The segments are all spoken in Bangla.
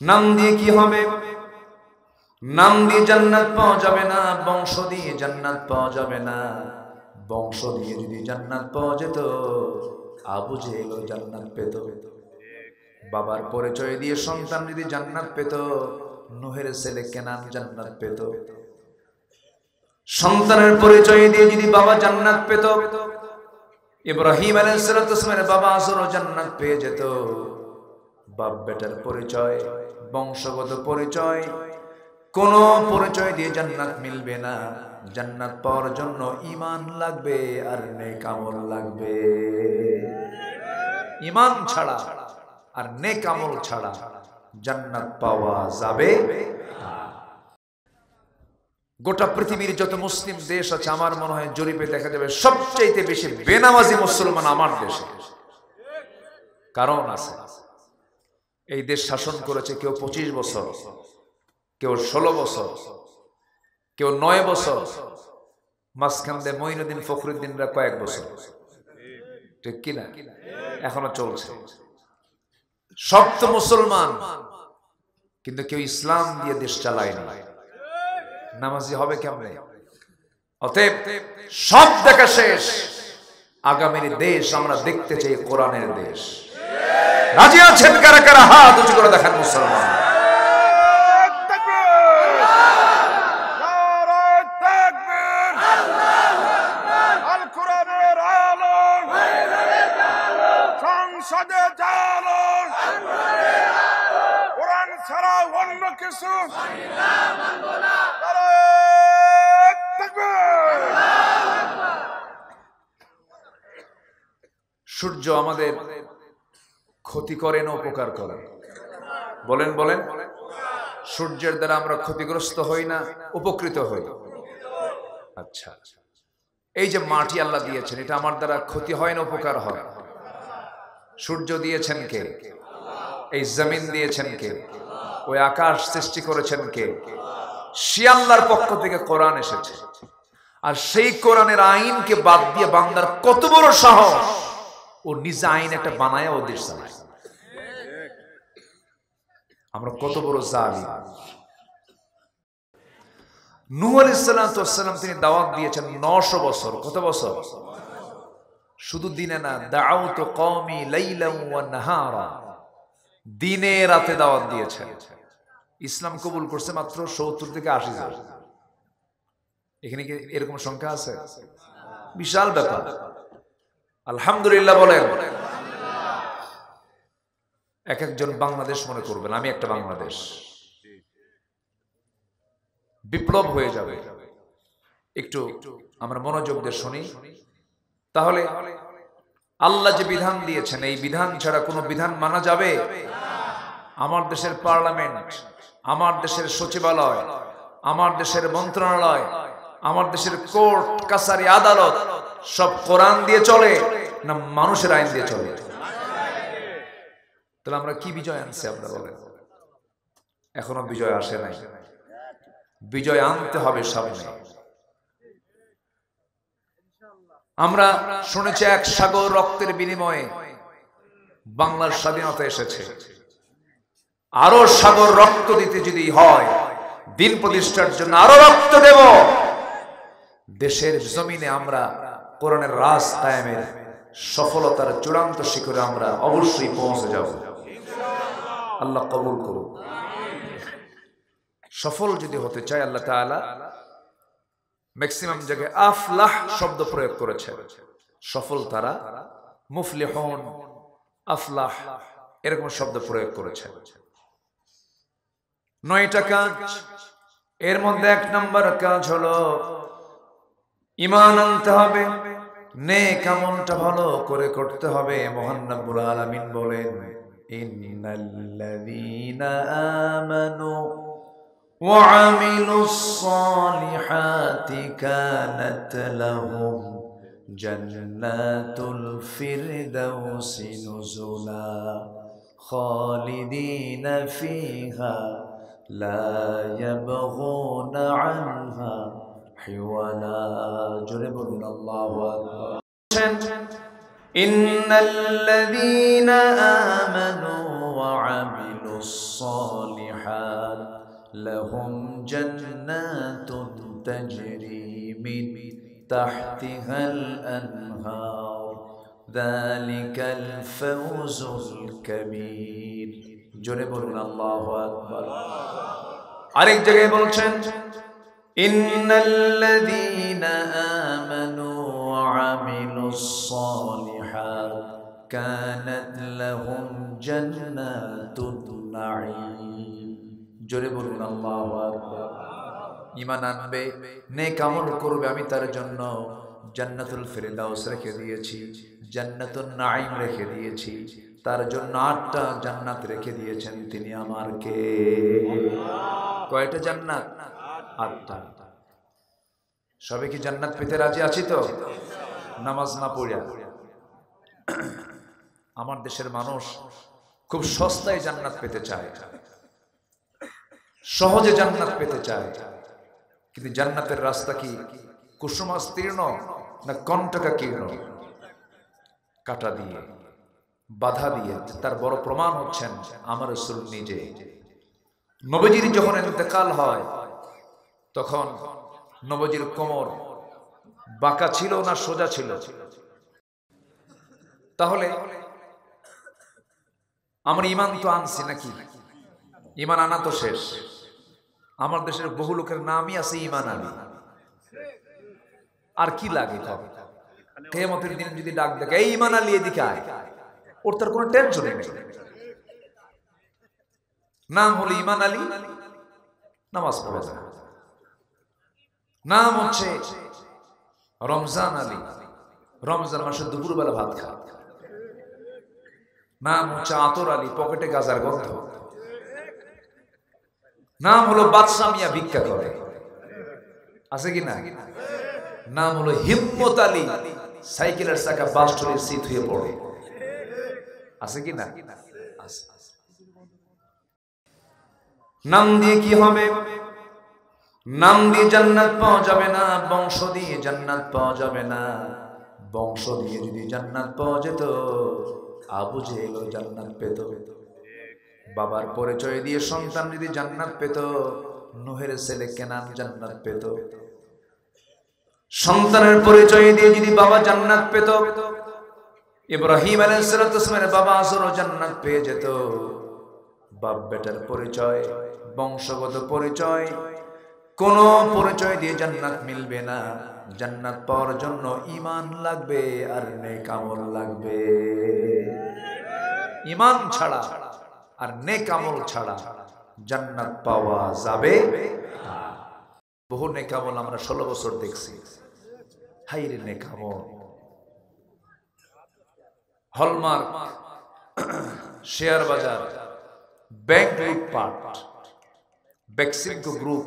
নাম দিয়ে কি হবে? নাম দিয়ে জান্নাত পাওয়া যাবে না, বংশ দিয়ে জান্নাত পাওয়া যাবে না। বংশ দিয়ে যদি জান্নাত পাওয়া যেত, আবু জেহেল জান্নাত পেত। বাবার পরিচয় দিয়ে সন্তান যদি জান্নাত পেত, নূহের ছেলে কেনান জান্নাত পেত। সন্তানের পরিচয় দিয়ে যদি বাবা জান্নাত পেত, ইব্রাহিম আলাইহিস সালামের বাবা আজর জান্নাত পেয়ে যেত। বাপ বেটার পরিচয়, বংশগত পরিচয়, কোন পরিচয় দিয়ে জান্নাত মিলবে না। জান্নাত পাওয়ার জন্য ঈমান লাগবে আর নেক আমল লাগবে। ঈমান ছাড়া আর নেক আমল ছাড়া জান্নাত পাওয়া যাবে না। গোটা পৃথিবীর যত মুসলিম দেশ আছে, আমার মনে হয় জরিপে দেখা যাবে সবচেয়ে বেশি বেনামাজি মুসলমান আমার দেশে। কারণ আছে, এই দেশ শাসন করেছে কেউ 25 বছর, কেউ 16 বছর, কেউ 9 বছর, মাঝখান দিয়ে মঈনুদ্দিন ফখরুদ্দিনরা কয়েক বছর, ঠিক কিনা? এখনো চলছে। সব তো মুসলমান, কিন্তু কেউ ইসলাম দিয়ে দেশ চালায়নি। নামাজি হবে কেমনে? অতএব সব দেখা শেষ, আগামীর দেশ আমরা দেখতে চাই কোরআনের দেশ। রাজি আছেন কারা কারা? হাত উঁচু করে দেখান মুসলমান। সংসদে চালো, কোরআন ছাড়া অন্য কিছু সূর্য আমাদের ক্ষতি করে না উপকার করে? বলেন বলেন। সূর্যের দ্বারা আমরা ক্ষতিগ্রস্ত হই না, উপকৃত হই? আচ্ছা, এই যে মাটি আল্লাহ দিয়েছেন, এটা আমার দ্বারা ক্ষতি হয় না উপকার হয়? সূর্য দিয়েছেন কে? এই জমিন দিয়েছেন কে? ওই আকাশ সৃষ্টি করেছেন কে? সে আল্লাহর পক্ষ থেকে কোরআন এসেছে। আর সেই কোরআনের আইনকে বাদ দিয়ে বান্দার কত বড় সাহস, ও নিজে আইন একটা বানায় ও দেশ চালায়। আমরা কত বড় জালিম। নূহ আলাইহিস সালাম তিনি দাওয়াত দিয়েছেন 900 বছর। কত বছর? শুধু দিনে না, দাউতু কওমি লাইলান ওয়া নাহারা, দিনে রাতে দাওয়াত দিয়েছেন। ইসলাম কবুল করছে মাত্র 70 থেকে 80 জন। এখানে কি এরকম সংখ্যা আছে? বিশাল ব্যাপার। আলহামদুলিল্লাহ বলেন। এক একজন বাংলাদেশ মনে করবেন, আমি একটা বাংলাদেশ। বিপ্লব হয়ে যাবে। একটু আমরা মনোযোগ দিয়ে শুনি, তাহলে আল্লাহ যে বিধান দিয়েছেন, এই বিধান ছাড়া কোনো বিধান মানা যাবে? আমার দেশের পার্লামেন্ট, আমার দেশের সচিবালয়, আমার দেশের মন্ত্রণালয়, আমার দেশের কোর্ট কাছারি আদালত সব কোরআন দিয়ে চলে না মানুষের আইন দিয়ে চলে? তাহলে আমরা কি বিজয় আনছি? আপনারা বলেন। এখনো বিজয় আসে নাই। বিজয় আনতে হবে সামনে। আমরা শুনেছি এক সাগর রক্তের বিনিময়ে বাংলার স্বাধীনতা এসেছে। আরো সাগর রক্ত দিতে যদি হয়, দিন প্রতিষ্ঠার জন্য আরো রক্ত দেব। দেশের জমিনে আমরা কোরআনের রাজ কায়েমের সফলতার চূড়ান্ত শিখরে আমরা অবশ্যই পৌঁছে যাব। আল্লাহ কবুল করুন। সফল যদি হতে চায়, আল্লাহ তাআলা ম্যাক্সিমাম জায়গায় আফলাহ শব্দ প্রয়োগ করেছে। সফল তারা, মুফলিহুন, আফলাহ এরকম শব্দ প্রয়োগ করেছে। 9টা কাজ, এর মধ্যে 1 নম্বর কাজ হলো ঈমান আনতে হবে, নেক আমলটা ভালো করে করতে হবে। মহান রব্বুল আলামিন বলেন, ইন্নাল্লাযীনা আমানু ওয়া আমিলুস সালিহাতি কানাত লাহুম জান্নাতুল ফিরদাউসি নুজুলা খালিদিনা ফিহা লা ইয়াবগুনা আনহা হিওয়ালা। জোরে বলুন আল্লাহু আকবার। ইন্নাল্লাযীনা আমানু ওয়া وعملوا الصالحات لهم جنات تجري من تحتها الأنهار ذلك الفوز الكبير জোরে বলুন আল্লাহু আকবার আরেক জায়গায় বলছেন ইন্নাল্লাযীনা আমানু ওয়া আমিলুস সালিহাত কানাত লাহুম জান্নাতুন নাঈম জোরে বলুন আল্লাহু আকবার ঈমান আনবে নেক আমল করবে আমি তার জন্য জান্নাতুল ফিরদাউস রেখে দিয়েছি জান্নাতুন নাঈম রেখে দিয়েছি তার জন্য 8টা জান্নাত রেখে দিয়েছেন তিনি আমার কে কয়টা জান্নাত 8টা সবাই কি জান্নাত পেতে রাজি আছি তো নামাজ না পড়িয়া আমার দেশের মানুষ খুব সস্তায় জান্নাত পেতে চায় সহজে জান্নাত পেতে চায় কিন্তু জান্নাতের রাস্তা কি কুসুমাস্তীর্ণ না কণ্টকাকীর্ণ কাটা দিয়ে বাধা দিয়ে তার বড় প্রমাণ হচ্ছেন আমার রাসূল নিজে নবীজির যখন ইন্তেকাল হয় তখন নবীজির কোমর বাঁকা ছিল না সোজা ছিল তাহলে আমরা ঈমান তো আনছি নাকি ঈমান আনা তো শেষ আমার দেশের বহু লোকের নামই আছে ঈমান আলী আর কি লাগে তবে কিয়ামতের দিন যদি ডাক দেখে এই ঈমান আলী এদিকে আয় ওর তার কোনো টেনশন নেই নাম হলো ঈমান আলী নামাজ পড়ে যায় নাম হচ্ছে রমজান আলী রমজান মাসে দুপুরবেলা ভাত খায় নাম হচ্ছে আতর আলী পকেটে গাজার গন্ধ নাম হলো বাদশা মিয়া ভিক্ষা করে আছে কি না নাম হলো হিম্মত আলী সাইকেলের চাকা বাস্টলের সিট হয়ে পড়ে আছে কি না নাম দিয়ে কি হবে নাম দিয়ে জান্নাত পাওয়া যাবে না বংশ দিয়ে জান্নাত পাওয়া যাবে না বংশ দিয়ে যদি জান্নাত পাওয়া যেত আবু জেহেলও জান্নাত পেত বাবার পরিচয় দিয়ে সন্তান যদি জান্নাত পেত নূহের ছেলে কেনান জান্নাত পেত সন্তানের পরিচয় দিয়ে যদি বাবা জান্নাত পেত ইব্রাহিম আলাইহিস সালামের বাবা আজরও জান্নাত পেয়ে যেত বাপ বেটার পরিচয় বংশগত পরিচয় কোন পরিচয় দিয়ে জান্নাত মিলবে না জান্নাত পাওয়ার জন্য ঈমান লাগবে আর নেক আমল লাগবে ঈমান ছাড়া আর নেক আমল ছাড়া জান্নাত পাওয়া যাবে না বহু নেক আমল আমরা 16 বছর দেখছি হাইরে নেক আমল হলমার্ক শেয়ার বাজার ব্যাংক লুটপাট বেক্সিমকো গ্রুপ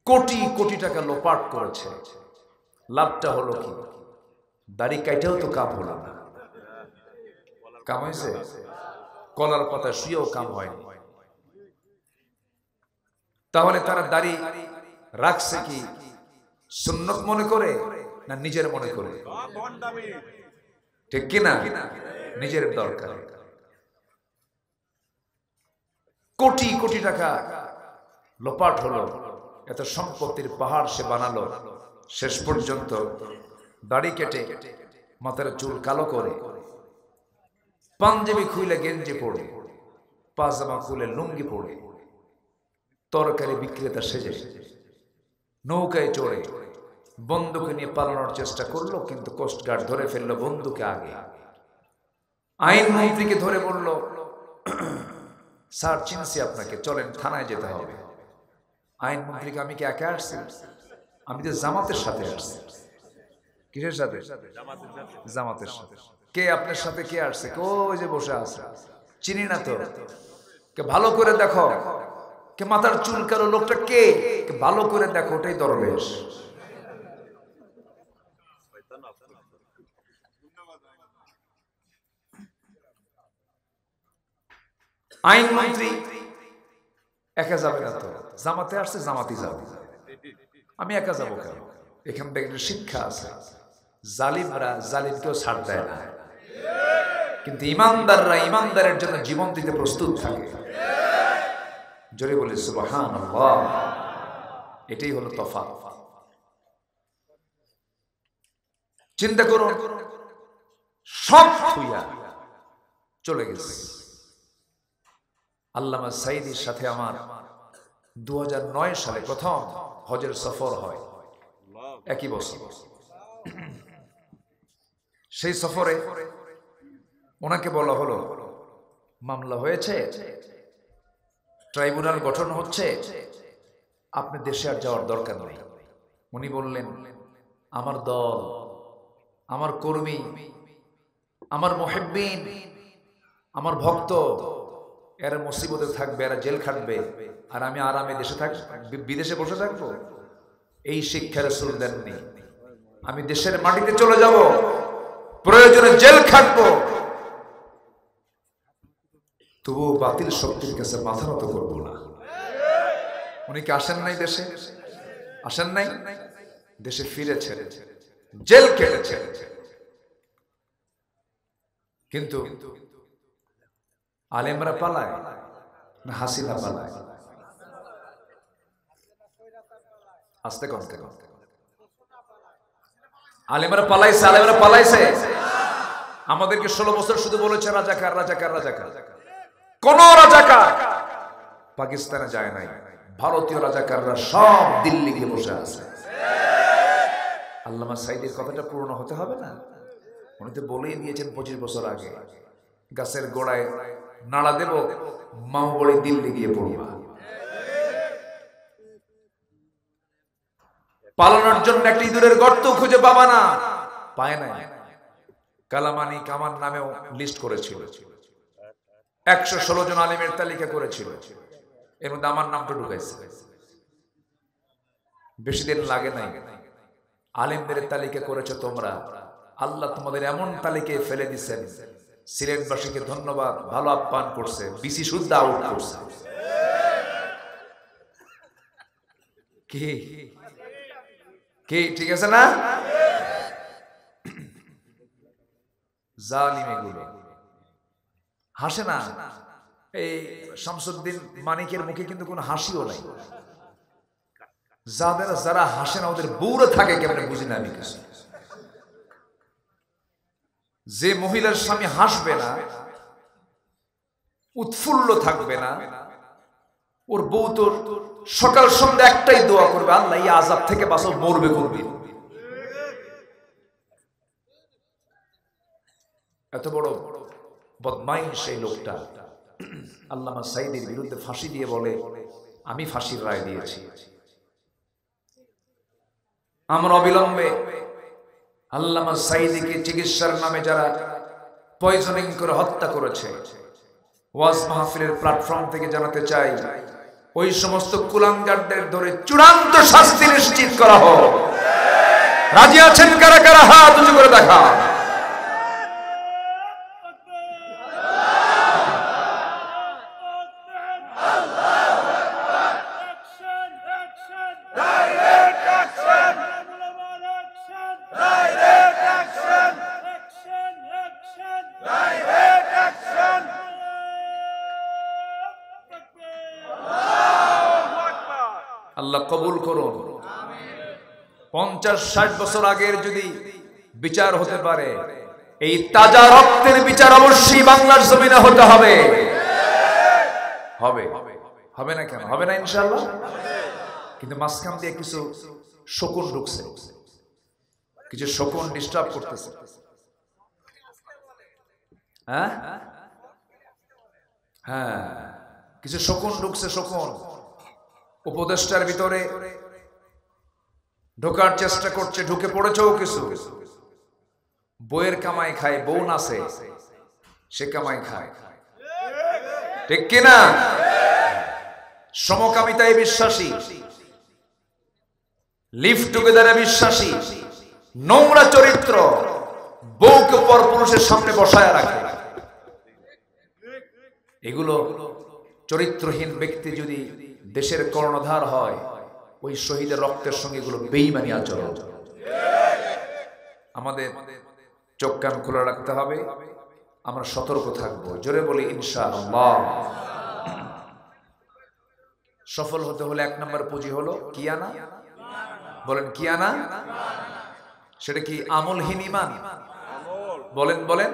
কোটি কোটি টাকা লোপাট করেছে লাভটা হলো কি দাড়ি কাইটাও তো কাম হলো না কাম হয়েছে কলার পাতা শুয়েও কাম হয়নি তাহলে তারা দাড়ি রাখছে কি সুন্নত মনে করে না নিজের মনে করে ঠিক কিনা নিজের দরকার কোটি কোটি টাকা লোপাট হলো এত সম্পত্তির পাহাড় সে বানালো শেষ পর্যন্ত দাড়ি কেটে মাথার চুল কালো করে পাঞ্জাবি খুলে গেঞ্জি পরে পাজামা খুলে লুঙ্গি পরে তরকারি বিক্রেতা সেজে নৌকায় চড়ে বন্দুক নিয়ে পালানোর চেষ্টা করলো কিন্তু কোস্টগার্ড ধরে ফেললো বন্দুকে আগে আইন মন্ত্রীকে ধরে বলল স্যার চিনছি আপনাকে চলেন থানায় যেতে হবে আইন মন্ত্রীকে আমি কি একা আসছি আমি তো জামাতের সাথে আসছি কিসের সাথে জামাতের সাথে কে আপনার সাথে কে আসছে ওই যে বসে আছে চিনি না তো কে ভালো করে দেখো কে মাথার চুল কালো লোকটা কে ভালো করে দেখো ওটাই দরবেশ আইন মন্ত্রী একা যাবে না তো জামাতে আসছে জামাতি যাবে আমি একা যাবো কেন এখান থেকে শিক্ষা আছে জালিমরা জালিমকেও ছাড় দেয় না কিন্তু ইমানদাররা ইমানদারের জন্য জীবন দিতে প্রস্তুত থাকে। জোরে বলি সুবহানাল্লাহ। এটাই হলো তফাৎ। চিন্তা করুন, সব থুইয়া চলে গেছে। আল্লামা সাঈদীর সাথে আমার 2009 সালে প্রথম হজের সফর হয়, একই বছর। সেই সফরে ওনাকে বলা হলো, মামলা হয়েছে, ট্রাইব্যুনাল গঠন হচ্ছে, আপনি দেশে আর যাওয়ার দরকার নেই। উনি বললেন, আমার দল, আমার কর্মী, আমার মুহিব্বিন, আমার ভক্ত, এরা মুসিবতে থাকবে, এরা জেল খাটবে, আর আমি আরামে দেশে বিদেশে বসে থাকবো? এই শিক্ষা রাসূল দেননি। আমি দেশের মাটিতে চলে যাব, প্রয়োজনে জেল খাটবো, তবুও বাতিল শক্তির কাছে মাথা নত করবো না। উনি কি আসেন নাই দেশে? আসেন নাই? দেশে ফিরেছেন, জেল কেটেছেন। কিন্তু আলেমরা পালায় না হাসিনা পালায়? আস্তে করতে করতে আলেমরা পালাইছে, আলেমরা পালাইছে। আমাদেরকে 16 বছর শুধু বলেছে রাজাকার, রাজাকার, রাজাকার। কোন রাজাকার পাকিস্তানে যায় নাই। ভারতীয় রাজাকাররা সব দিল্লি গিয়ে বসে আছে। আল্লামা সাঈদীর কথাটা পূর্ণ হতে হবে না? উনি তো বলেই দিয়েছেন 25 বছর আগে, গাছের গোড়ায় নাড়া দেব, মাও বড়ে দিল্লি গিয়ে পড়বা। পালানোর জন্য একটা ইঁদুরের গর্ত খুঁজে পাবা না, পায় নাই। কালামানি কামান নামেও লিস্ট করেছিল, 116 জন আলিমের তালিকা করেছিল, এর মধ্যে আমার নামটা ঢুকাইছে। বেশি দিন লাগে নাই, আলিমদের তালিকা করেছো তোমরা, আল্লাহ তোমাদের এমন তালিকায় ফেলে দিচ্ছেন, সিলেটবাসীকে ধন্যবাদ, ভালো আপ্যায়ন করছে, বিসি শুদ্ধ আউট করছে। কি কি ঠিক আছে না? জালিম এগুলো হাসে না। এই শামসুদ্দিন মানিকের মুখে কিন্তু কোনো হাসিও নাই। যারা হাসে না ওদের বউরে থাকে কেমনে বুঝি না আমি কিছু। যে মহিলার স্বামী হাসবে না, উৎফুল্ল থাকবে না, ওর বউ তো সকাল সন্ধ্যা একটাই দোয়া করবে, আল্লাহ এই আযাব থেকে বাঁচাও, মরবে করবে। এত বড় বদমাইশ সেই লোকটা আল্লামা সাঈদীর বিরুদ্ধে ফাঁসি দিয়ে বলে, আমি ফাঁসির রায় দিয়েছি। আমরা অবিলম্বে আল্লামা সাঈদীকে চিকিৎসার নামে যারা পয়জনিং করে হত্যা করেছে, ওয়াজ মাহফিলের প্ল্যাটফর্ম থেকে জানাতে চাই, ওই সমস্ত কুলাঙ্গারদের ধরে চূড়ান্ত শাস্তি নিশ্চিত করা হোক। রাজি আছেন কারা কারা? হাত উঁচু করে দেখা। আল্লাহ কবুল করুন। 50-60 বছর আগের যদি বিচার হতে পারে, এই তাজা রক্তের বিচার অবশ্যই বাংলার জমিনে হতে হবে। হবে হবে না কেন? হবে না ইনশাআল্লাহ। কিন্তু মাঝখান দিয়ে কিছু শকুন ঢুকছে, কিছু শকুন ডিস্টার্ব করতেছে। হ্যাঁ হ্যাঁ, কিছু শকুন ঢুকছে। শকুন উপদেষ্টার ভিতরে ঢোকার চেষ্টা করছে, ঢুকে পড়েছেও কিছু। বইয়ের কামাই খায়, বউ নাচে, সে কামাই খায়, ঠিক কিনা? সমকামিতায় বিশ্বাসী, লিভ টুগেদারে বিশ্বাসী, নোংরা চরিত্র, বউকে পরপুরুষের সামনে বসায় রাখে। এগুলো চরিত্রহীন ব্যক্তি যদি দেশের কর্ণধার হয়, ওই শহীদের রক্তের সঙ্গে এগুলো বেঈমানি আচরণ। আমাদের চোখ কান খোলা রাখতে হবে, আমরা সতর্ক থাকবো। জোরে বলি ইনশাআল্লাহ। সফল হতে হলে 1 নম্বর পুঁজি হলো কি আনা? বলেন কি আনা? সেটা কি আমলহীন ঈমান? বলেন বলেন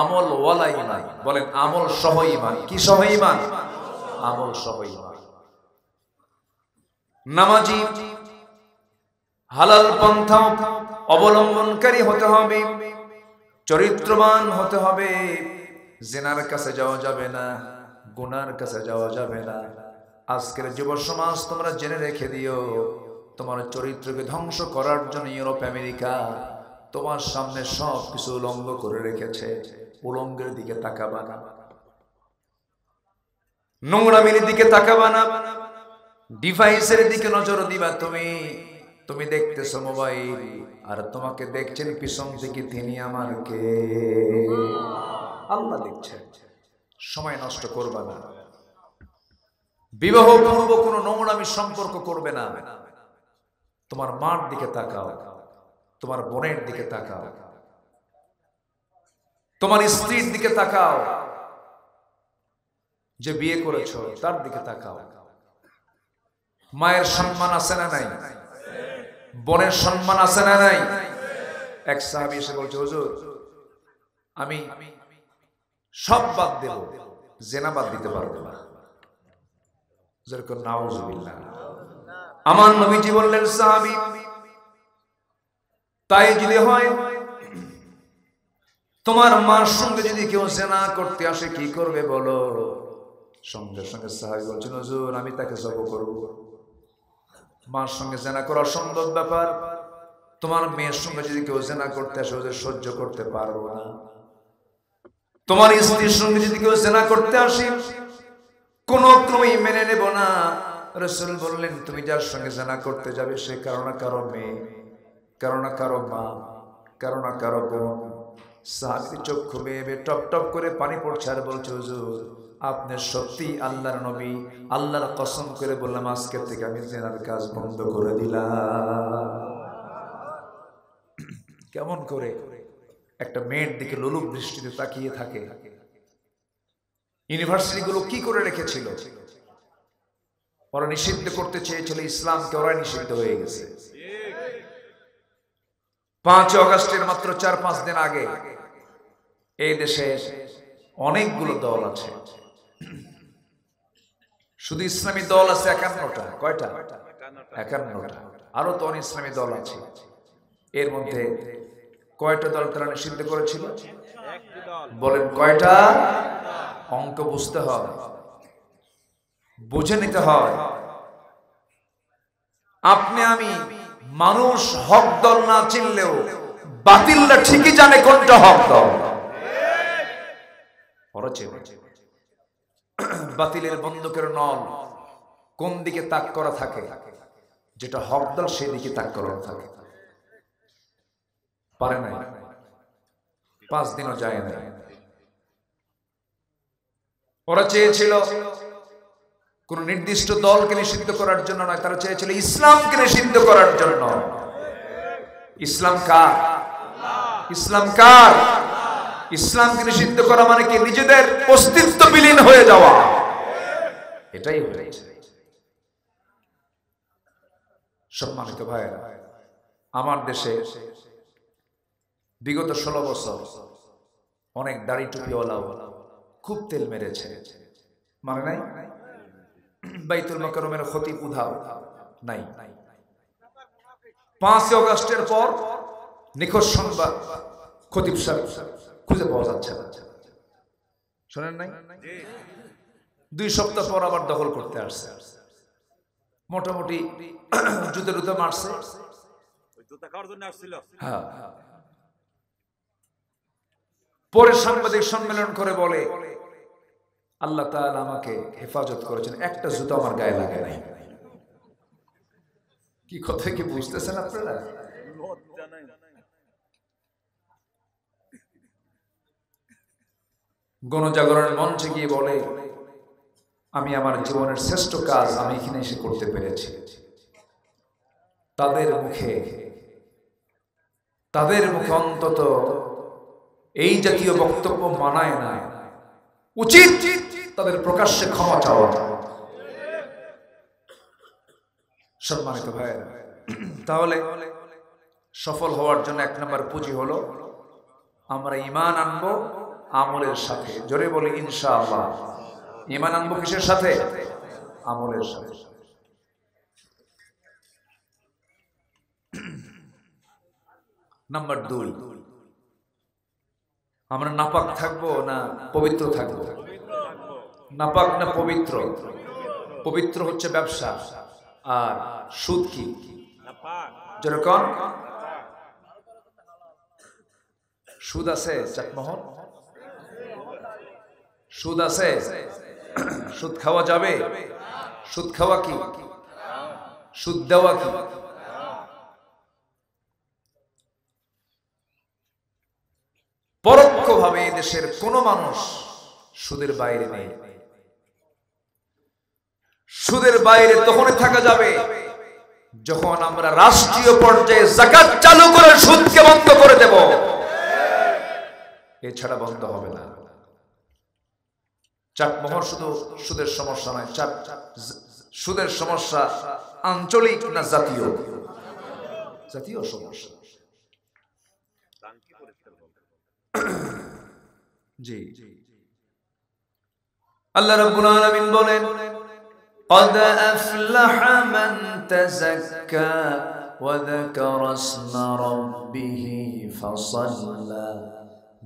আমল ওয়ালা ঈমান। বলেন আমল সহ ঈমান। কি সহ ঈমান? আমল সহ ঈমান। নামাজি, হালাল পন্থা অবলম্বনকারী হতে হবে, চরিত্রবান হতে হবে। জিনার কাছে যাওয়া যাবে না, গুনার কাছে যাওয়া যাবে না। আজকের যুব সমাজ তোমরা জেনে রেখে দিও, তোমার চরিত্রকে ধ্বংস করার জন্য ইউরোপ আমেরিকা তোমার সামনে সব কিছু উলঙ্গ করে রেখেছে। উলঙ্গের দিকে তাকাবা না, নোংরামির দিকে তাকাবা না, ডিভাইসের দিকে নজর দিবা। তুমি দেখতেছো মোবাইল, আর তোমাকে দেখছেন পিছন থেকে তিনি আমার কে? আল্লাহ দেখছেন। সময় নষ্ট করবা না। বিবাহ পূর্ব কোনো নোংরামি সম্পর্ক করবে না। তোমার মার দিকে তাকাও, তোমার বোনের দিকে তাকাও, তোমার স্ত্রীর দিকে তাকাও, যে বিয়ে করেছো তার দিকে তাকাও। মায়ের সম্মান আছে না নাই? বোনের সম্মান আছে না নাই? এক সাহাবী এসে বলছে, হুজুর আমি সব বাদ দেব, জেনা বাদ দিতে পারবো না। যেরকম নাউজুবিল্লাহ। আমার নবীজি বললেন, সাহাবী তাই যদি হয়, তোমার মার সঙ্গে যদি কেউ জেনা করতে আসে কি করবে বলো? সঙ্গে সঙ্গে সাহাবী বলছেন, হুজুর আমি তাকে জব করব। মার সঙ্গে জেনা করা অসম্ভব ব্যাপার। তোমার মেয়ের সঙ্গে যদি কেউ জেনা করতে আসে, ওদের সহ্য করতে পারবো না। তোমার স্ত্রীর সঙ্গে যদি কেউ জেনা করতে আসে, কোনো ক্রমেই মেনে নেব না। রাসূল বললেন, তুমি যার সঙ্গে জেনা করতে যাবে সে কারো না কারো মেয়ে, কারো না কারো মা, কারো না কারো বোন। সাহাবীর চক্ষু বেয়ে টপ টপ করে পানি পড়ছে আর বলছে, হুজুর আপনি সত্যি আল্লাহর নবী। আল্লাহর কসম করে বললাম, আজকে থেকে আমি জেনার কাজ বন্ধ করে দিলাম। কেমন করে একটা মেয়ের দিকে লোলুপ দৃষ্টিতে তাকিয়ে থাকে? ইউনিভার্সিটি গুলো কি করে রেখেছিল? ওরা নিষিদ্ধ করতে চেয়েছিল ইসলামকে, ওরা নিষিদ্ধ হয়ে গেছে। 5 অগাস্টের মাত্র 4-5 দিন আগে এই দেশে অনেকগুলো দল আছে। শুধু ইসলামী দল আছে 51টা। কয়টা? 51টা। আরো তো অনেক ইসলামী দল আছে। এর মধ্যে কয়টা দল তারা নিষিদ্ধ করেছিল? বলেন কয়টা? অঙ্ক বুঝতে হয়, বুঝে নিতে হয়। আপনি আমি মানুষ হক দল না চিনলেও বাতিলরা ঠিকই জানে কোনটা হক দল। ওরা চেনে। বাতিলের বন্দুকের নল কোন দিকে তাক করা থাকে, যেটা হক দল সেই দিকে তাক করা থাকে। পারে নাই, 5 দিনও যায় না। ওরা চেয়েছিল কোন নির্দিষ্ট দলকে নিষিদ্ধ করার জন্য নয়, তারা চেয়েছিল ইসলামকে নিষিদ্ধ করার জন্য। ইসলাম কার? ইসলাম কার? ইসলামকে নিষিদ্ধ করা মানে কি? নিজেদের অস্তিত্ব বিলীন হয়ে যাওয়া। এটাই হয়েছে। সম্মানিত ভাইয়েরা, আমার দেশে বিগত 16 বছর অনেক দাড়ি টুপিওয়ালাও খুব তেল মেরেছে, মানে নাই? বাইতুল মুকাররমের খতিব উধাও নাই। 5 অগাস্টের পর নিখোঁজ সংবাদ, খতিব সাহেব খুঁজে পাওয়া যাচ্ছে না। শোনেন নাই? 2 সপ্তাহ পর আবার দখল করতে আসছে। মোটামুটি জুতো মারছে। হ্যাঁ। পরে সাংবাদিক সম্মেলন করে বলে, আল্লাহ তাআলা আমাকে হেফাজত করেছেন, একটা জুতো আমার গায়ে লাগে নাই। কি কথা কি বুঝতেছেন আপনারা? গণজাগরণের মঞ্চে গিয়ে বলে, আমি আমার জীবনের শ্রেষ্ঠ কাজ আমি এখানে এসে করতে পেরেছি। তাদের মুখে অন্তত এই জাতীয় বক্তব্য মানায় না। উচিত তাদের প্রকাশ্যে ক্ষমা চাওয়া। সম্মানিত ভাইয়েরা, তাহলে সফল হওয়ার জন্য 1 নম্বর পুঁজি হলো আমরা ঈমান আনবো আমলের সাথে। জোরে বলি ইনশাআল্লাহ। ঈমান আনবো কিসের সাথে? আমলের সাথে। নাম্বার 2, আমরা নাপাক থাকবো না পবিত্র থাকবো? নাপাক না পবিত্র? পবিত্র হচ্ছে ব্যবসা, আর সুদ কি? যেরকম সুদ আছে চাটমোহন, সুদ আছে, সুদ খাওয়া যাবে? সুদ খাওয়া কি? সুদ দেওয়া কি? পরোক্ষভাবে দেশের কোন মানুষ সুদের বাইরে নেই। সুদের বাইরে তখনই থাকা যাবে যখন আমরা রাষ্ট্রীয় পর্যায়ে যাকাত চালু করে সুদকে বন্ধ করে দেব। এছাড়া বন্ধ হবে না। চাটমোহর শুধু সুদের সমস্যা নয়, সুদের সমস্যা আঞ্চলিক না জাতীয়? জাতীয় সমস্যা। জি, আল্লাহ রাব্বুল আলামিন বলেন, قد أفلح من تزكى وذكر اسم ربه فصلى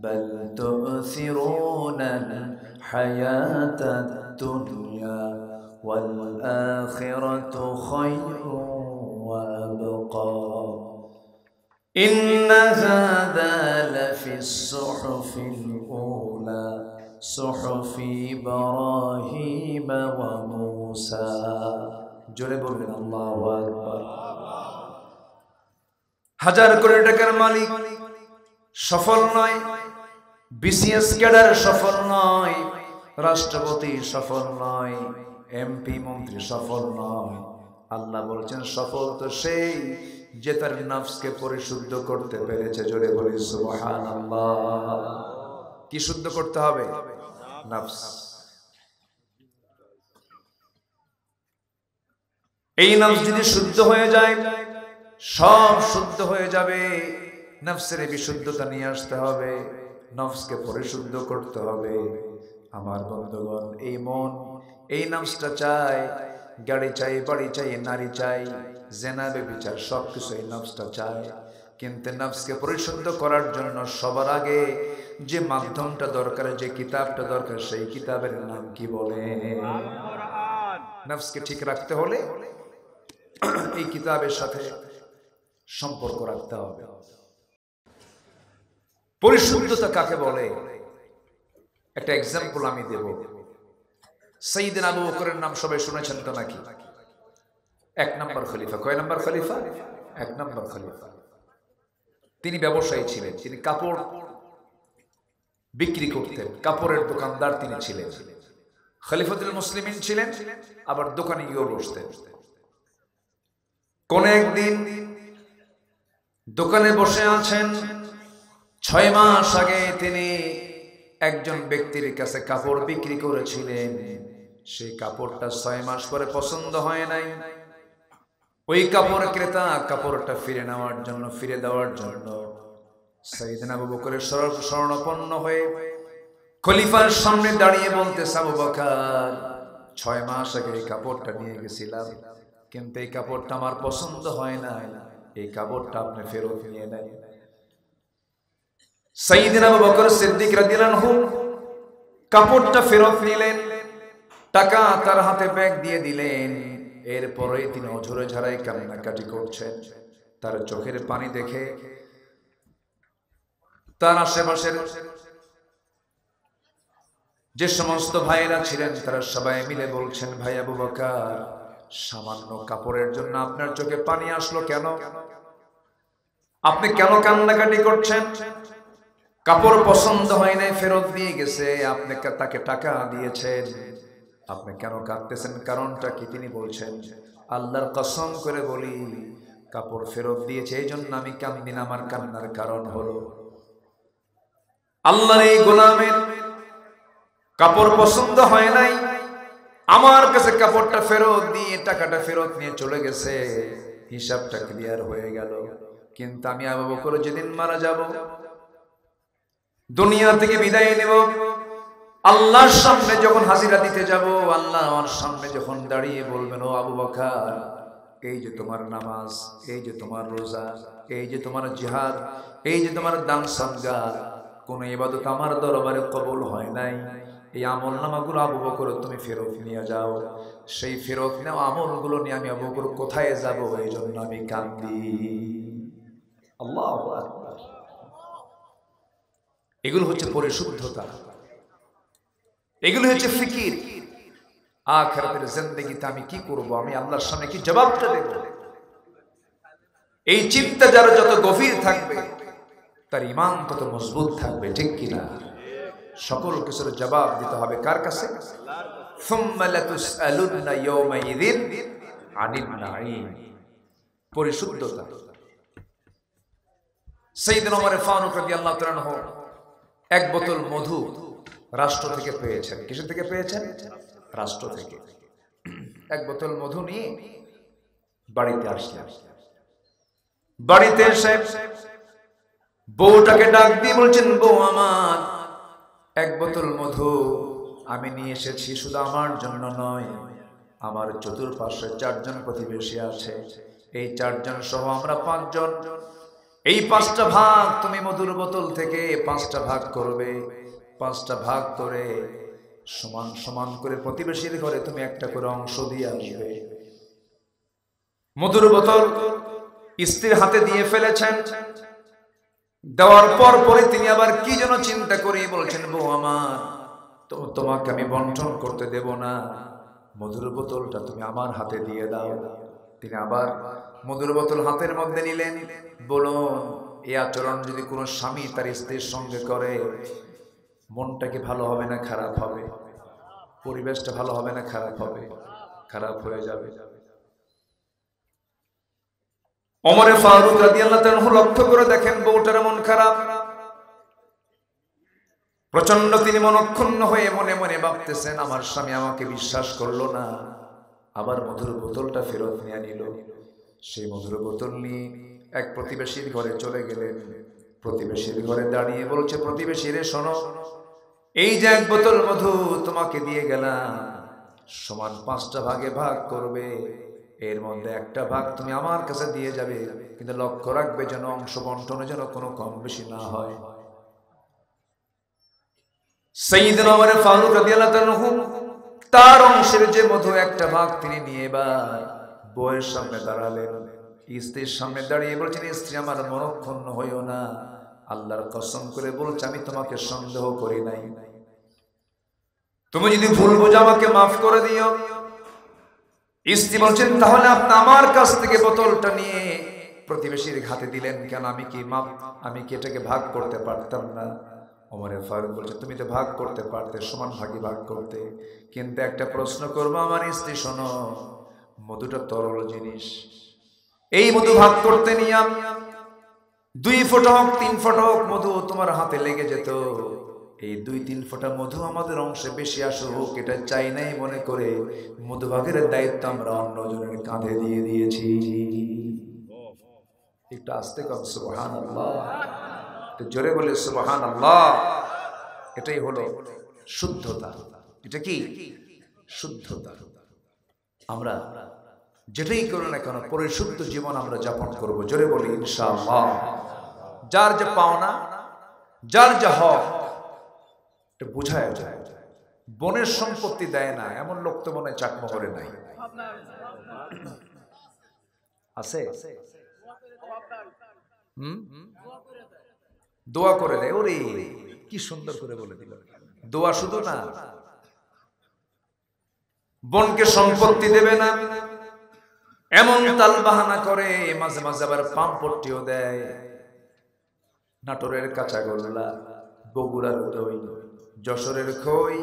بل تؤثرون الحياة الدنيا والآخرة خير وأبقى إن هذا لفي الصحف الأولى صحف إبراهيم وموسى জোরে বলবেন আল্লাহু আকবার। হাজার কোটি টাকার মালিক সফল নয়, বিসিএস ক্যাডার সফল নয়, রাষ্ট্রপতি সফল নয়, এমপি মন্ত্রী সফল নয়। আল্লাহ বলছেন সফল তো সেই যে তার নফসকে পরিশুদ্ধ করতে পেরেছে। জোরে বলি সুবহানাল্লাহ। কি শুদ্ধ করতে হবে? নফস। এই নফস যদি শুদ্ধ হয়ে যায় সব শুদ্ধ হয়ে যাবে। নফসের বিশুদ্ধতা নিয়ে আসতে হবে, নফসকে পরিশুদ্ধ করতে হবে। আমার বন্ধুগণ, এই মন, এই নফসটা চায়, গাড়ি চাই, বাড়ি চাই, নারী চাই, জেনা ব্যভিচার সবকিছু এই নফসটা চায়। কিন্তু নফসকে পরিশুদ্ধ করার জন্য সবার আগে যে মাধ্যমটা দরকার, যে কিতাবটা দরকার, সেই কিতাবের নাম কি বলে? নফসকে ঠিক রাখতে হলে এই কিতাবের সাথে সম্পর্ক রাখতে হবে। পরিশুদ্ধতা কাকে বলে? একটা এক্সাম্পল আমি দেব। সাইয়েদনা আবু বকরের নাম সবাই শুনেছেন তো নাকি? 1 নম্বর খলিফা। কয় নম্বর খলিফা? 1 নম্বর খলিফা। তিনি ব্যবসায়ী ছিলেন, তিনি কাপড় বিক্রি করতেন, কাপড়ের দোকানদার তিনি ছিলেন। খলিফাতুল মুসলিমিন ছিলেন, আবার দোকানে গিয়েও বসতেন। কোন একদিন দোকানে বসে আছেন, 6 মাস আগে তিনি একজন ব্যক্তির কাছে কাপড় বিক্রি করেছিলেন। সেই কাপড়টা 6 মাস পরে পছন্দ হয় নাই। ওই কাপড় ক্রেতা কাপড়টা ফিরে নেওয়ার জন্য, ফিরে দেওয়ার জন্য সাইয়েদনা আবু বকরের শরণাপন্ন হয়ে খলিফার সামনে দাঁড়িয়ে বলতেছে, আবু বকর, 6 মাস আগে এই কাপড়টা নিয়ে গেছিলাম, কিন্তু এই কাপড়টা আমার পছন্দ হয় না, এই কাপড়টা আপনি ফেরত নিয়ে নেন। সাইয়েদনা আবু বকর সিদ্দিক রাদিয়াল্লাহু আনহু কাপড়টা ফেরত নিলেন, টাকা তার হাতে ব্যাগ দিয়ে দিলেন। এরপরে তিনি অঝরে ঝাড়াই কান্নাকাটি করছেন। তার চোখের পানি দেখে তার আশেপাশের যে সমস্ত ভাইয়েরা ছিলেন তারা সবাই মিলে বলছেন, ভাই আবু বকর, সামান্য কাপড়ের জন্য আপনার চোখে পানি আসলো কেন? আপনি কেন কান্নাকাটি করছেন? কাপড় পছন্দ হয় নাই, ফেরত দিয়ে গেছে, আপনি তাকে টাকা দিয়েছেন, আপনি কেন কাঁদতেছেন? কারণটা কি? তিনি বলছেন, আল্লাহর কসম করে বলি, কাপড় ফেরত দিয়েছে এই জন্য আমি কান্দি না, আমার কান্নার কারণ হলো আল্লাহর এই গোলামের কাপড় পছন্দ হয় নাই, আমার কাছে কাপড়টা ফেরত দিয়ে টাকাটা ফেরত নিয়ে চলে গেছে, হিসাবটা ক্লিয়ার হয়ে গেল। কিন্তু আমি আবু বকর যেদিন মারা যাব, দুনিয়া থেকে বিদায় নেব, আল্লাহর সামনে যখন হাজিরা দিতে যাব, আল্লাহ আমার সামনে যখন দাঁড়িয়ে বলবেন, ও আবু বকর, এই যে তোমার নামাজ, এই যে তোমার রোজা, এই যে তোমার জিহাদ, এই যে তোমার দান সাদকা, কোন ইবাদত আমার দরবারে কবুল হয় নাই, এই আমল নামাগুলো আবু বকর তুমি ফেরত নিয়ে যাও। সেই ফেরত নেওয়া আমলগুলো নিয়ে আমি আবু বকর কোথায় যাব, এই জন্য আমি কাঁদি। আল্লাহু আকবার। এগুলো হচ্ছে পরিশুদ্ধতা, এগুলো হচ্ছে ফিকির। আখিরাতের জিন্দেগিতে আমি কি করব, আমি আল্লাহর সামনে কি জবাবটা দেব, এই চিন্তা যারা যত গভীর থাকবে তার ঈমান তত মজবুত থাকবে, ঠিক কিনা? সকল কিছুর জবাব দিতে হবে কার কাছে? সুম্মা লাতুসআলুন্না ইয়াওমাইযিন আনিন নাঈম। পরিশুদ্ধতা। সাইয়েদনা ওমর ফারুক রাদিয়াল্লাহু তাআলা আনহু এক বোতল মধু রাষ্ট্র থেকে পেয়েছেন। কিসের থেকে পেয়েছেন? রাষ্ট্র থেকে। এক বোতল মধু নিয়ে বাড়িতে আসলেন। বাড়িতে এসে বউটাকে ডাক দিয়ে বলছেন, বউ আমার, এক বোতল মধু আমি নিয়ে এসেছি, শুধু আমার জন্য নয়, আমার চতুর্পাশে 4 জন প্রতিবেশী আছে, এই 4 জন সহ আমরা 5 জন। এই 5টা ভাগ তুমি মধুর বোতল থেকে 5টা ভাগ করবে, 5টা ভাগ করে সমান সমান করে প্রতিবেশীর ঘরে তুমি একটা করে অংশ দিয়ে আসবে। মধুর বোতল স্ত্রীর হাতে দিয়ে ফেলেছেন। দেওয়ার পর পরে তিনি আবার কি যেন চিন্তা করে বলছেন, বউ আমার, তোমাকে আমি বন্টন করতে দেব না, মধুর বোতলটা তুমি আমার হাতে দিয়ে দাও। তিনি আবার মধুর বোতল হাতের মধ্যে নিলেন। বলুন, এই আচরণ যদি কোনো স্বামী তার স্ত্রীর সঙ্গে করে, মনটা কি ভালো হবে না খারাপ হবে? পরিবেশটা ভালো হবে না খারাপ হবে? খারাপ হয়ে যাবে। ওমর ফারুক রাদিয়াল্লাহু তাআলা আনহু লক্ষ্য করে দেখেন বউটার মন খারাপ, প্রচন্ড তিনি মনক্ষুণ্ণ হয়ে মনে মনে ভাবতেছেন, আমার স্বামী আমাকে বিশ্বাস করলো না, আবার মধুর বোতলটা ফেরত নিয়ে নিল। সেই মধুর বোতল নিয়ে এক প্রতিবেশীর ঘরে চলে গেলেন। প্রতিবেশীর ঘরে দাঁড়িয়ে বলছে, প্রতিবেশী রে শোনো, এই যে এক বোতল মধু তোমাকে দিয়ে গেলাম, সমান 5টা ভাগে ভাগ করবে, এর মধ্যে একটা ভাগ তুমি আমার কাছে দিয়ে যাবে, কিন্তু লক্ষ্য রাখবে যেন অংশ বন্টনে যেন কোনো কম বেশি না হয়। সাইয়েদনা ওমর ফারুক রাদিয়াল্লাহু তাআলা আনহু তার অংশের যে মধু একটা ভাগ তিনি নিয়ে এবার বউয়ের সামনে দাঁড়ালেন। স্ত্রীর সামনে দাঁড়িয়ে বলছেন, স্ত্রী আমার মনক্ষুণ্ণ হইও না, আল্লাহর কসম করে বলছে আমি তোমাকে সন্দেহ করি নাই, তুমি যদি ভুল বুঝো আমাকে মাফ করে দিও। স্ত্রী বলছেন, তাহলে আপনি আমার কাছ থেকে বোতলটা নিয়ে প্রতিবেশীর হাতে দিলেন কেন? আমি কি এটাকে ভাগ করতে পারতাম না? ওমর ফারুক বলছে, তুমি তো ভাগ করতে পারতে, সমান ভাগে ভাগ করতে, কিন্তু একটা প্রশ্ন করবো আমার স্ত্রী, শোনো, মধুটা তরল জিনিস, এই মধু ভাগ করতে নিয়ে 2 ফোঁটা হোক 3 ফোঁটা হোক মধু তোমার হাতে লেগে যেত, এই 2-3 ফোঁটা মধু আমাদের অংশে বেশি আসুক এটা চাই নাই মনে করে মধুভাগের দায়িত্ব আমরা অন্যজনের কাঁধে দিয়ে দিয়েছি। একটু আস্তে কর সুবহানাল্লাহ, একটু জোরে বলে সুবহানাল্লাহ। এটাই হলো শুদ্ধতা। এটা কি শুদ্ধতা? আমরা যেটাই করি না কেন পরিশুদ্ধ জীবন আমরা যাপন করব, জোরে বলি ইনশাআল্লাহ। যার যে পাওনা, যার যা হক এটা বুঝায় যায়। বনের সম্পত্তি দেয় না এমন লোক তো মনে চাকমহরে নাই, আছে? দোয়া করে দেয়। ওরে কি সুন্দর করে বলে দিল, দোয়া শুধু না, বনকে সম্পত্তি দেবে না এমন তাল বাহানা করে, মাঝে মাঝে আবার পাম্পট্টিও দেয়। নাটোরের কাঁচাগোল্লা, বগুড়ার দই, যশোরের খই,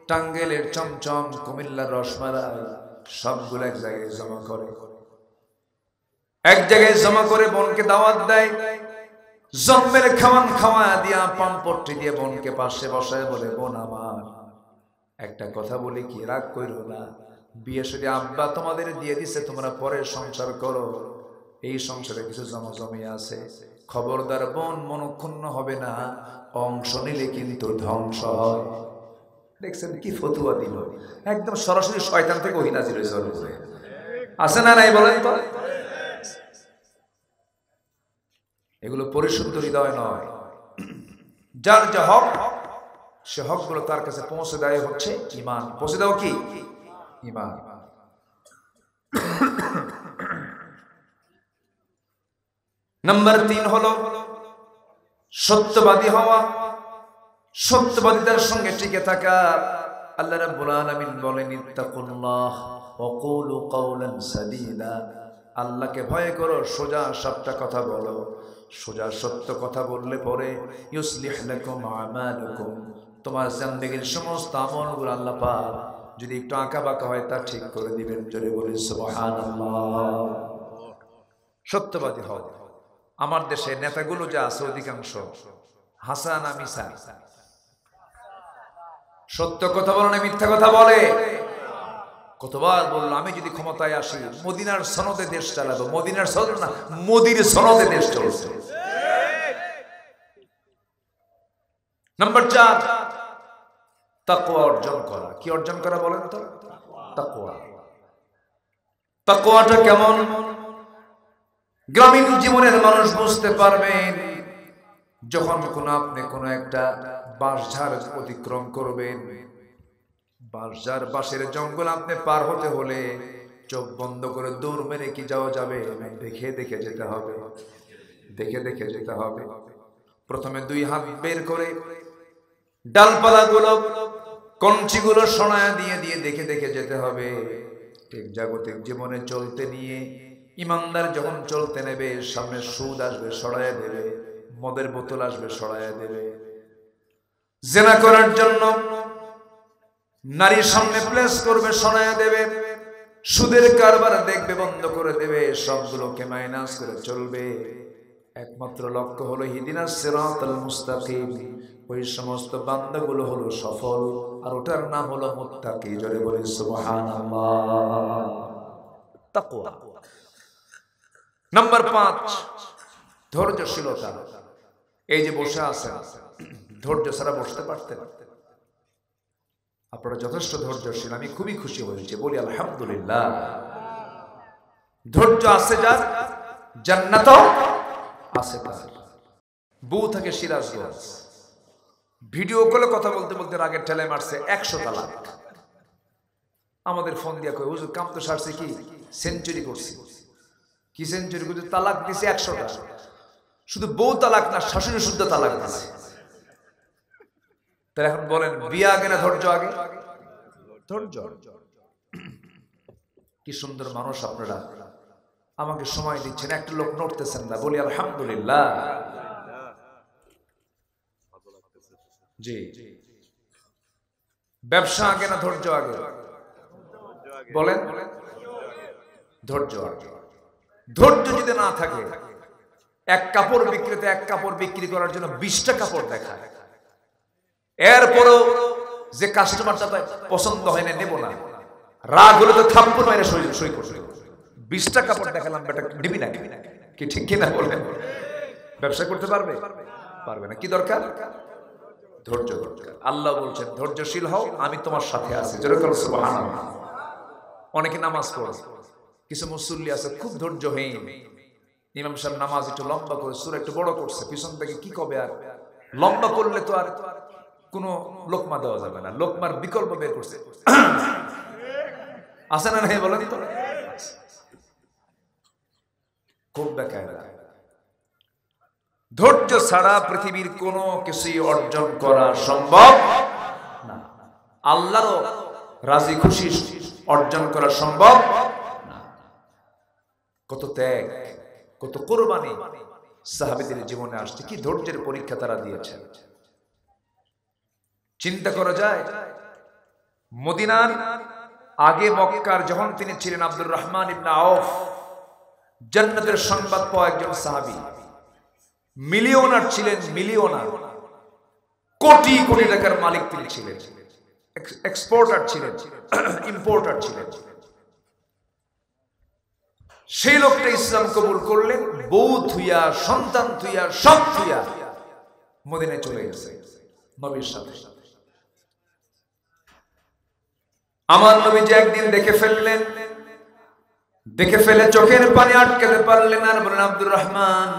টাঙ্গাইলের চমচম, কুমিল্লার রসমালাই, সবগুলো এক জায়গায় জমা করে, এক জায়গায় জমা করে বনকে দাওয়াত দেয়। জন্মের খাওয়ান খাওয়া দিয়া পাম্পট্টি দিয়ে বোনকে পাশে বসায় বলে, বোন আমার একটা কথা বলি কি, রাগ কইরো না, বিয়ে শুধু আব্বা তোমাদের দিয়ে দিছে, তোমরা পরে সংসার করো, এই সংসারে কিছু জমজমি আছে, খবরদার বোন মনক্ষুণ্ণ হবে না, অংশ নিলে কিন্তু ধ্বংস হয়। দেখছেন কি ফতুয়া দিল, একদম সরাসরি শয়তান থেকে ওহী নাযিল হয়েছে। আছে না নাই বলেন তো? এগুলো পরিশুদ্ধ হৃদয় নয়। যার যা হক সে হকগুলো তার কাছে পৌঁছে দেয় হচ্ছে ঈমান। পৌঁছে দাও কি? ঈমান। নাম্বার 3 হলো সত্যবাদী হওয়া, সত্যবাদীদের সঙ্গে টিকে থাকা। আল্লাহ রাব্বুল আলামিন বলেন, ইত্তাকুল্লাহ ওয়া কুলু কাওলান সাদীদা, আল্লাহকে ভয় করো, সোজা সাপটা কথা বলো। সোজা সত্য কথা বললে পরে ইউসলিহ লাকুম আমালুকুম, তোমার জিন্দেগীর সমস্ত আমলগুলো আল্লাহ পাক যদি একটু আঁকা বাঁকা হয় তা ঠিক করে দিবেন। জোরে বলি সুবহানাল্লাহ। সত্যবাদী হও। আমার দেশে নেতাগুলো যা আছে অধিকাংশ হাসানা মিসা, সত্য কথা বলে না মিথ্যা কথা বলে। কতবার বললো, আমি যদি ক্ষমতায় আসি মদিনার সনদে দেশ চালাবো। মদিনার সনদ না, মোদির সনদে দেশ চলছে। নাম্বার 4 তাকওয়া অর্জন করা। কি অর্জন করা বলেন তো? তাকওয়া। তাকওয়াটা কেমন? গ্রামীণ জীবনের মানুষ বুঝতে পারবেন, যখন আপনি কোনো একটা বাঁশঝাড় অতিক্রম করবেন, বাঁশঝাড় বাঁশের জঙ্গল আপনি পার হতে হলে চোখ বন্ধ করে দৌড় মেরে কি যাওয়া যাবে? দেখে দেখে যেতে হবে, দেখে দেখে যেতে হবে। প্রথমে 2 হাত বের করে ডালপালাগুলো কঞ্চিগুলো সরায়া দিয়ে দিয়ে দেখে দেখে যেতে হবে। ঠিক জাগতিক জীবনে চলতে নিয়ে ইমানদার যখন চলতে নেবে, সামনে সুদ আসবে সরায়া দেবে, মদের বোতল আসবে সরায়া দেবে, জিনা করার জন্য নারীর সামনে প্লেস করবে সরায়া দেবে, সুদের কারবার দেখবে বন্ধ করে দেবে, সবগুলোকে মাইনাস করে চলবে। একমাত্র লক্ষ্য হলো ইহদিনাস সিরাতাল মুস্তাকিম। ওই সমস্ত বান্দাগুলো হলো সফল, আর ওটার নাম হলো মুত্তাকি। জোরে বলি সুবহানাল্লাহ। তাকওয়া। নাম্বার 5 ধৈর্যশীলতা। এই যে বসে আছেন, ধৈর্য ছাড়া বসতে পারতেন? আপনারা যথেষ্ট ধৈর্যশীল, আমি খুবই খুশি হয়েছি, বলি আলহামদুলিল্লাহ। ধৈর্য আছে যার, জান্নাত আছে তার। বউ থাকে সিরাজগঞ্জ, ভিডিও কলে কথা বলতে বলতে রাগের ঠেলে মারছে 100 তালাক। আমাদের ফোন দিয়া কই, হুজুর কাম তো সারছে, কি সেঞ্চুরি করছি? কি সেঞ্চুরি করছে? তালাক দিছে 100টা। শুধু বউ তালাক না, শাশুড়ি শুদ্ধ তালাক দিছে। তাহলে এখন বলেন, বিয়ে আগে না ধৈর্য আগে? ধৈর্য। কি সুন্দর মানুষ আপনারা, আমাকে সময় দিচ্ছেন, একটা লোক নড়তেছেন না, বলি আলহামদুলিল্লাহ। জি, ব্যবসা আগে না ধৈর্য আগে? বলেন, ধৈর্য আগে। ধৈর্য যদি না থাকে, এক কাপড় বিক্রিতে এক কাপড় বিক্রি করার জন্য 20টা কাপড় দেখায়, এরপরও যে কাস্টমারটা পছন্দ হয় না, নেব না, রাগ হলে তো থাপ্পড় মাইরে সই করবে। 20টা কাপড় দেখালাম, বেটা নিবি না, কি ঠিক কিনা বলেন? ব্যবসা করতে পারবে? পারবে না। কি দরকার? ধৈর্য দরকার। আল্লাহ বলছেন, ধৈর্যশীল হও, আমি তোমার সাথে আছি। যেরকম সুবহানাল্লাহ। অনেকে নামাজ পড়ে, কিছু মুসল্লি আছে খুব ধৈর্যহীন। ইমাম সাহেব নামাজ একটু লম্বা করে, সূরা একটু বড় করছে, পিছন থেকে কি কবে, আর লম্বা করলে তো আর কোনো লোকমা দেওয়া যাবে না, লোকমার বিকল্প বের করছে। আছে না নাই বলেন তো? খুব বেকায়দা। ধৈর্য ছাড়া পৃথিবীর কোনো কিছুই অর্জন করা সম্ভব না। আল্লাহর রাজি খুশি অর্জন করা সম্ভব না। কত ত্যাগ, কত কোরবানি সাহাবীদের জীবনে আসছে, কি ধৈর্যের পরীক্ষা তারা দিয়েছেন। চিন্তা করা যায়, মদিনার আগে মক্কার যখন তিনি ছিলেন, আব্দুর রহমান ইবনে আউফ জান্নাতের সংবাদ পাওয়া একজন সাহাবী। মিলিয়নার ছিলেন, মিলিয়নার, কোটি কোটি টাকার মালিক তিনি ছিলেন, এক্সপোর্টার ছিলেন, ইম্পোর্টার ছিলেন। সেই লোকটা ইসলাম কবুল করলেন, বউ থুইয়া, সন্তান থুইয়া, সব থুইয়া মদিনায় চলে গেছে নবীর সাথে। আমার নবী যে একদিন দেখে ফেললেন, দেখে ফেলে চোখের পানি আটকাতে পারলেন আর বলেন, আব্দুর রহমান,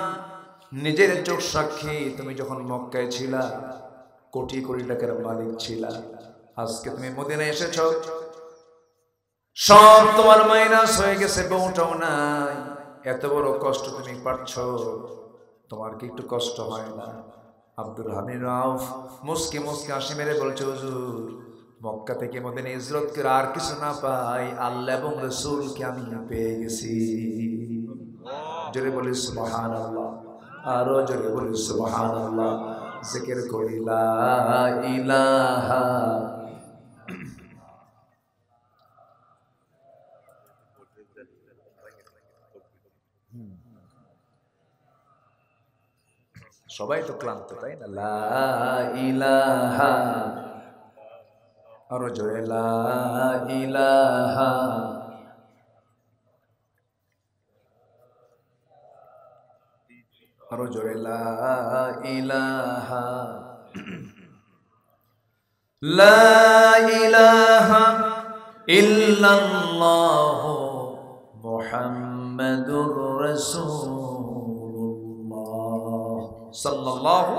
নিজের চোখ সাক্ষী, তুমি যখন মক্কায় ছিলা কোটি কোটি টাকার মালিক ছিলা, আজকে তুমি মদিনায় এসেছো, সব তোমার মাইনাস হয়ে গেছে, বউটাও নাই, এত বড় কষ্ট তুমি পাচ্ছ, তোমার কি একটু কষ্ট হয় না? আব্দুল হামিদ রাউফ মুস্কি মুস্কি হাসি মেরে বলছে, হুজুর, মক্কা থেকে মদিনায় হিজরত করে আর কিছু না পাই, আল্লাহ এবং রাসূলকে আমি পেয়ে গেছি। জোরে বলি সুবহানাল্লাহ, আরো জোরে বলি সুবহানাল্লাহ। জিকির করি লা ইলাহা, সবাই তো ক্লান্ত, তাই না? লা ইলাহা, আরো জোরে লা ইলাহা, আরো জোরে লা ইলাহা, লা ইলাহা ইল্লাল্লাহ মুহাম্মাদুর রাসূলুল্লাহ সাল্লাল্লাহু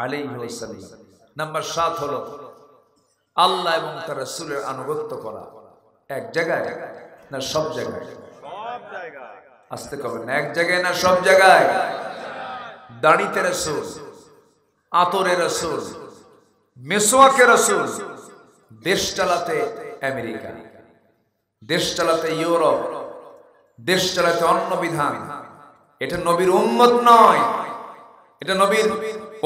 আলাইহি ওয়াসাল্লাম। নাম্বার 7 হলো আল্লাহ এবং তার রাসূলের আনুগত্য করা। এক জায়গায় না সব জায়গায়? সব জায়গায়। আস্তে কবেন না, এক জায়গায় না সব জায়গায়? দাড়িতে রাসূল, আতরে রাসূল, মেসওয়াকে রাসূল, দেশ চালাতে আমেরিকা, দেশ চালাতে ইউরোপ, দেশ চালাতে অন্য বিধান। এটা নবীর উম্মত নয়, এটা নবীর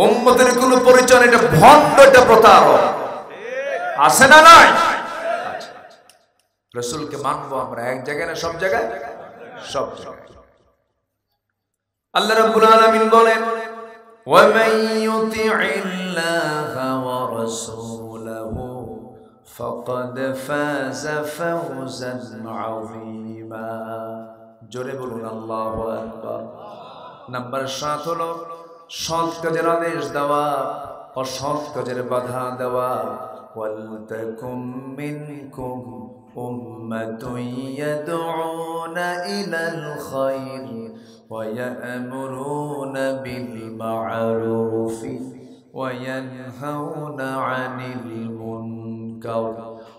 উম্মতের কোনো পরিচয়, এটা ভণ্ড, এটা প্রতারক। আছে না নাই? রাসূলকে মানবো আমরা এক জায়গায় না সব জায়গায়? সব জায়গায়। আল্লাহ রাব্বুল আলামিন বলেন, ওয়া মান ইউতি'ইল্লাহা ওয়া রাসূলাহু ফাকাদ ফাযা ফাওজান আযীমা। জোরে বলুন আল্লাহু আকবার। নাম্বার 7 হলো সৎ কাজের আদেশ দেওয়া, অসৎ কাজের বাধা দেওয়া। ওয়ালতাকুম মিনকুম উম্মাতুন ইয়াদউনা ইলাল খায়র ওয়া ইয়া'মুরুনা বিল মা'রুফি ওয়া ইয়ানহাউনা আনিল মুনকার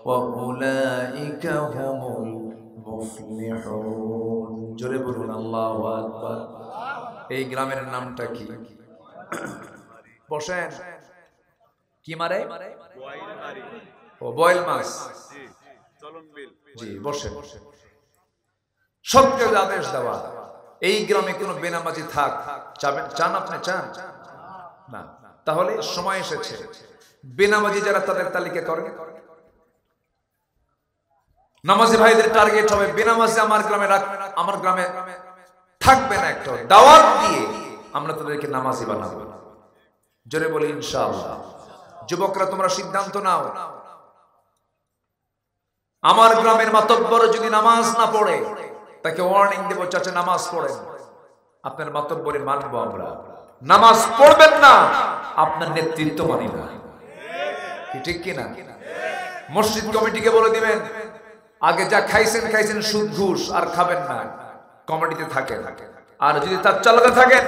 ওয়া উলাইকা হুমুল মুফলিহুন। জোরে বলুন আল্লাহু আকবার। এই গ্রামের নামটা কি? বসেন। কি মারে? ও বয়েল মাছ। জি বসেন। সত্যের আদেশ দেওয়া। এই গ্রামে কোনো বেনামাজি থাক চান আপনি? চান না? তাহলে সময় এসেছে বেনামাজি যারা তাদের তালিকা করে, নামাজি ভাইদের টার্গেট হবে বেনামাজি আমার গ্রামে থাকবে না। একটা দাওয়াত দিয়ে আমরা তাদেরকে নামাজি বানাবো। জোরে বলি ইনশাআল্লাহ। যুবকরা তোমরা সিদ্ধান্ত নাও, আমার গ্রামের মাতব্বর যদি নামাজ না পড়ে তাকে ওয়ার্নিং দেব, চাচা নামাজ পড়েন, আপনার মাতব্বরে মানবো আমরা। নামাজ পড়বেন না, আপনার নেতৃত্ব মানি না। কি ঠিক কিনা? মসজিদ কমিটিকে বলে দিবেন, আগে যা খাইছেন সুদ ঘুষ আর খাবেন না, কমিটিতে থাকে। আর যদি তার চালাতে থাকেন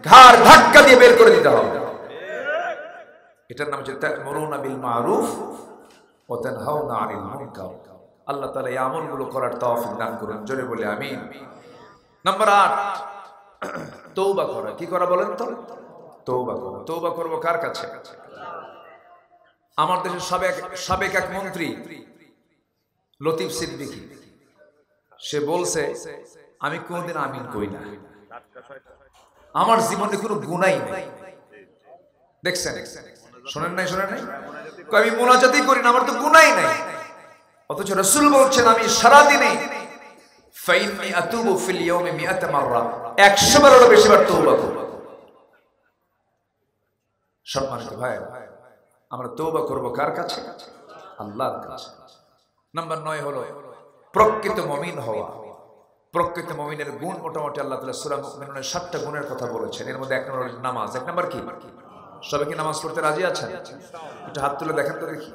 ঘাড় ধাক্কা দিয়ে বের করে দিতে হবে। এটার নাম হচ্ছে তা'মুরুনা বিল মা'রুফ ওয়া তানহাউনা আনিল মুনকার। আল্লাহ তাআলা এই আমলগুলো করার তৌফিক দান করুন। জোরে বলি আমিন। নাম্বার 8 তওবা করা। কি করা বলেন তো? তওবা করা। তওবা করব কার কাছে? আমার দেশের সাবেক এক মন্ত্রী লতিফ সিদ্দিকী, সে বলছে আমি কোনদিন আমিন কই না, আমার জীবনে কোনো গুনাহ নেই। দেখছেন? শোনেন নাই? আমি মুনাজাতই করি না, আমার তো গুনাহ নাই। অথচ রাসূল বলছেন আমি সারা দিনে ফাইন্নী আতুবু ফিল ইয়াউমি 100 মাররা, 100 বারেরও বেশি বার তওবা করব। সম্মানিত ভাই, আমরা তওবা করব কার কাছে? আল্লাহর কাছে। নাম্বার 9 হলো প্রকৃত মুমিন হওয়া। প্রকৃত মুমিনের গুণ মোটামুটি আল্লাহ তাআলা সূরা মুমিনুনের 7টা গুণের কথা বলেছেন। এর মধ্যে 1 নম্বর হলো নামাজ। 1 নম্বর কি? সবাই কি নামাজ পড়তে রাজি আছেন? একটু হাত তুলে দেখেন তো দেখি।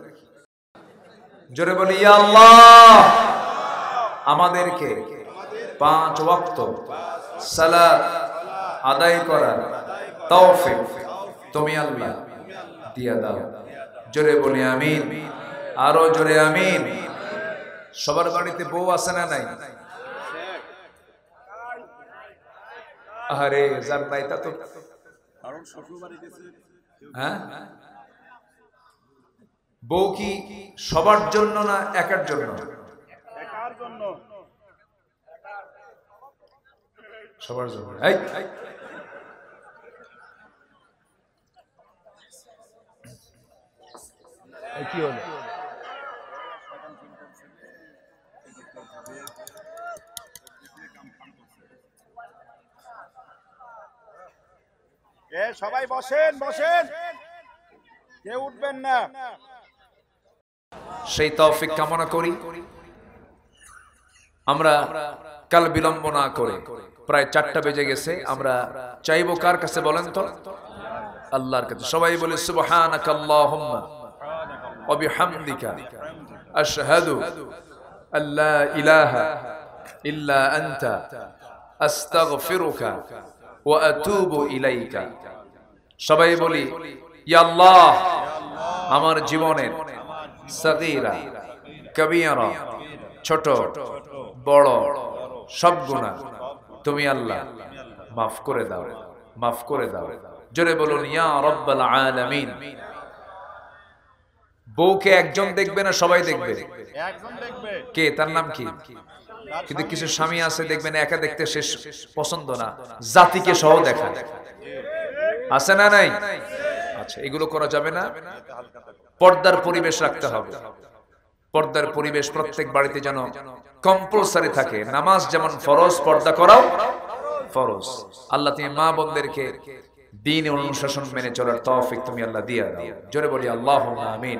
জোরে বলি ইয়া আল্লাহ, আমাদেরকে 5 ওয়াক্ত সালাত আদায় করার তৌফিক তুমি আল্লাহ দিয়া দাও। জোরে বলি আমিন, আরো জোরে আমিন। সবার বাড়িতে বউ আছে না নাই? আরে যার নাই তা তো হ্যাঁ, বউ কি সবার জন্য না একার জন্য? সবার জন্য। কি হলো? সবাই বসেন বসেন, কেউ উঠবেন না। সেই তৌফিক কামনা করি। আমরা কাল বিলম্ব না করে, প্রায় 4টা বেজে গেছে, আমরা চাইবো কার কাছে বলেন তো? আল্লাহর কাছে। সবাই বলে সুবহানাকা আল্লাহুম্মা ওয়া বিহামদিকা আশহাদু আল্লা ইলাহা ইল্লা আনতা আস্তাগফিরুকা ওয়া আতুবু ইলাইকা। সবাই বলি ইয়া আল্লাহ, আমার জীবনের সগীরা কবিরা ছোট বড় সব গুনাহ তুমি আল্লাহ মাফ করে দাও, মাফ করে দাও। জোরে বলুন ইয়া রাব্বাল আলামিন। বউকে একজন দেখবে না সবাই দেখবে? একজন দেখবে। কে? তার নাম কি? কিন্তু কিছু স্বামী আছে দেখবেন একা দেখতে শেষ পছন্দ না, জাতিকে সহ দেখা আছে না নাই? আচ্ছা, এগুলো করা যাবে না। পর্দার পরিবেশ রাখতে হবে। পর্দার পরিবেশ প্রত্যেক বাড়িতে যেন কম্পালসারি থাকে। নামাজ যেমন ফরজ, পর্দা করাও ফরজ। আল্লাহ তুমি মা বোনদেরকে দ্বীন অনুশাসন মেনে চলার তৌফিক তুমি আল্লাহ দিয়া দাও। জোরে বলি আল্লাহুম্মা আমিন।